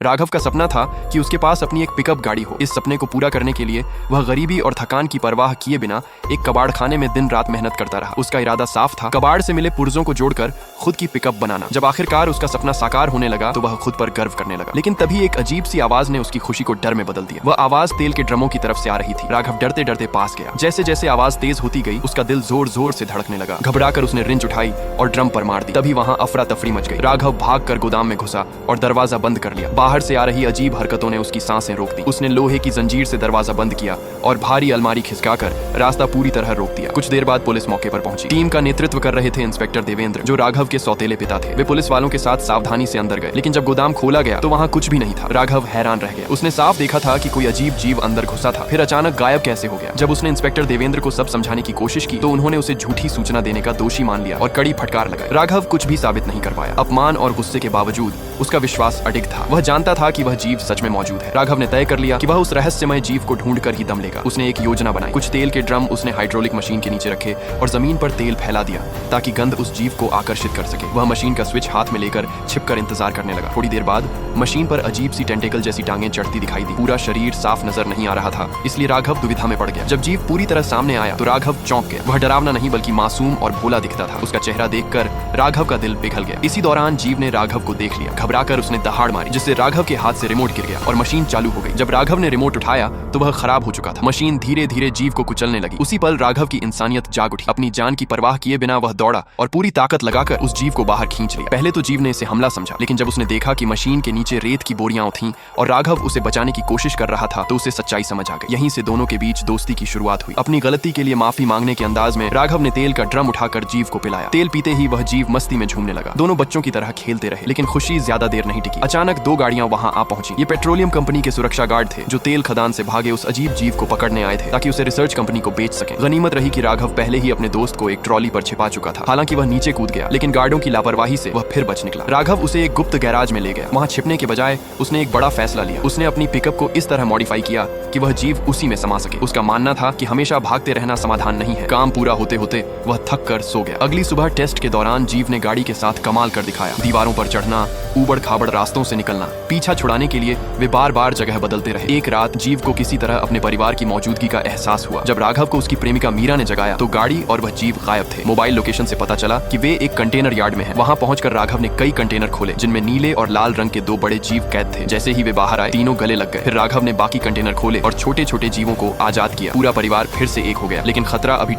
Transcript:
राघव का सपना था कि उसके पास अपनी एक पिकअप गाड़ी हो। इस सपने को पूरा करने के लिए वह गरीबी और थकान की परवाह किए बिना एक कबाड़ खाने में दिन रात मेहनत करता रहा। उसका इरादा साफ था, कबाड़ से मिले पुर्जों को जोड़कर खुद की पिकअप बनाना। जब आखिरकार उसका सपना साकार होने लगा तो वह खुद पर गर्व करने लगा। लेकिन तभी एक अजीब सी आवाज ने उसकी खुशी को डर में बदल दिया। वह आवाज तेल के ड्रमों की तरफ से आ रही थी। राघव डरते डरते पास गया। जैसे जैसे आवाज तेज होती गई उसका दिल जोर जोर से धड़कने लगा। घबराकर उसने रिंच उठाई और ड्रम पर मार दी। तभी वहां अफरा तफरी मच गई। राघव भागकर गोदाम में घुसा और दरवाजा बंद कर लिया। बाहर से आ रही अजीब हरकतों ने उसकी सांसें रोक दी। उसने लोहे की जंजीर से दरवाजा बंद किया और भारी अलमारी खिसकाकर रास्ता पूरी तरह रोक दिया। कुछ देर बाद पुलिस मौके पर पहुंची। टीम का नेतृत्व कर रहे थे इंस्पेक्टर देवेंद्र, जो राघव के सौतेले पिता थे। वे पुलिस वालों के साथ सावधानी से अंदर गए, लेकिन जब गोदाम खोला गया तो वहां कुछ भी नहीं था। राघव हैरान रह गया। उसने साफ देखा था कि कोई अजीब जीव अंदर घुसा था, फिर अचानक गायब कैसे हो गया। जब उसने इंस्पेक्टर देवेंद्र को सब समझाने की कोशिश की तो उन्होंने उसे झूठी सूचना देने का दोषी मान लिया और कड़ी फटकार लगाई। राघव कुछ भी साबित नहीं कर पाया। अपमान और गुस्से के बावजूद उसका विश्वास अडिग था। वह जानता था कि वह जीव सच में मौजूद है। राघव ने तय कर लिया कि वह उस रहस्यमय जीव को ढूंढकर ही दम लेगा। उसने एक योजना बनाई। कुछ तेल के ड्रम उसने हाइड्रोलिक मशीन के नीचे रखे और जमीन पर तेल फैला दिया ताकि गंध उस जीव को आकर्षित कर सके। वह मशीन का स्विच हाथ में लेकर छिपकर इंतजार करने लगा। थोड़ी देर बाद मशीन पर अजीब सी टेंटेकल जैसी टांगें चढ़ती दिखाई दी। पूरा शरीर साफ नजर नहीं आ रहा था, इसलिए राघव दुविधा में पड़ गया। जब जीव पूरी तरह सामने आया तो राघव चौंक गया। वह डरावना नहीं बल्कि मासूम और भोला दिखता था। उसका चेहरा देखकर राघव का दिल पिघल गया। इसी दौरान जीव ने राघव को देख लिया। घबराकर उसने दहाड़ मारी, जिससे राघव के हाथ से रिमोट गिर गया और मशीन चालू हो गई। जब राघव ने रिमोट उठाया तो वह खराब हो चुका था। मशीन धीरे धीरे जीव को कुचलने लगी। उसी पल राघव की इंसानियत जाग उठी। अपनी जान की परवाह किए बिना वह दौड़ा और पूरी ताकत लगाकर उस जीव को बाहर खींच लिया। पहले तो जीव ने इसे हमला समझा, लेकिन जब उसने देखा कि मशीन के नीचे रेत की बोरियां थीं और राघव उसे बचाने की कोशिश कर रहा था तो उसे सच्चाई समझ आ गई। यहीं से दोनों के बीच दोस्ती की शुरुआत हुई। अपनी गलती के लिए माफी मांगने के अंदाज में राघव ने तेल का ड्रम उठाकर जीव को पिलाया। तेल पीते ही वह जीव मस्ती में झूमने लगा। दोनों बच्चों की तरह खेलते रहे, लेकिन खुशी ज्यादा देर नहीं टिकी। अचानक दो गाड़ियां वहां आ पहुंची। ये पेट्रोलियम कंपनी के सुरक्षा गार्ड थे, जो तेल खदान से भागे उस अजीब जीव को पकड़ने आए थे ताकि उसे रिसर्च कंपनी को बेच सके। गनीमत रही कि राघव पहले ही अपने दोस्त को एक ट्रॉली पर छिपा चुका था। हालांकि वह नीचे कूद गया, लेकिन गार्डों की लापरवाही से वह फिर बच निकला। राघव उसे एक गुप्त गैराज में ले गया। वहां छिपने के बजाय उसने एक बड़ा फैसला लिया। उसने अपनी पिकअप को इस तरह मॉडिफाई किया कि वह जीव उसी में समा सके। उसका मानना था कि हमेशा भागते रहना समाधान नहीं है। काम पूरा होते होते वह थक कर सो गया। अगली सुबह टेस्ट के दौरान जीव ने गाड़ी के साथ कमाल कर दिखाया। दीवारों पर चढ़ना, ऊबड़ खाबड़ रास्तों से निकलना। पीछा छुड़ाने के लिए वे बार बार जगह बदलते रहे। एक रात जीव को किसी तरह अपने परिवार की मौजूदगी का एहसास हुआ। जब राघव को उसकी प्रेमिका मीरा ने जगाया तो गाड़ी और वह जीव गायब थे। मोबाइल लोकेशन से पता चला कि वे एक कंटेनर यार्ड में हैं। वहां पहुंचकर राघव ने कई कंटेनर खोले, जिनमें नीले और लाल रंग के दो बड़े जीव कैद थे। जैसे ही वे बाहर आए तीनों गले लग गए। फिर राघव ने बाकी कंटेनर खोले और छोटे छोटे जीवों को आजाद किया। पूरा परिवार फिर से एक हो गया, लेकिन खतरा अभी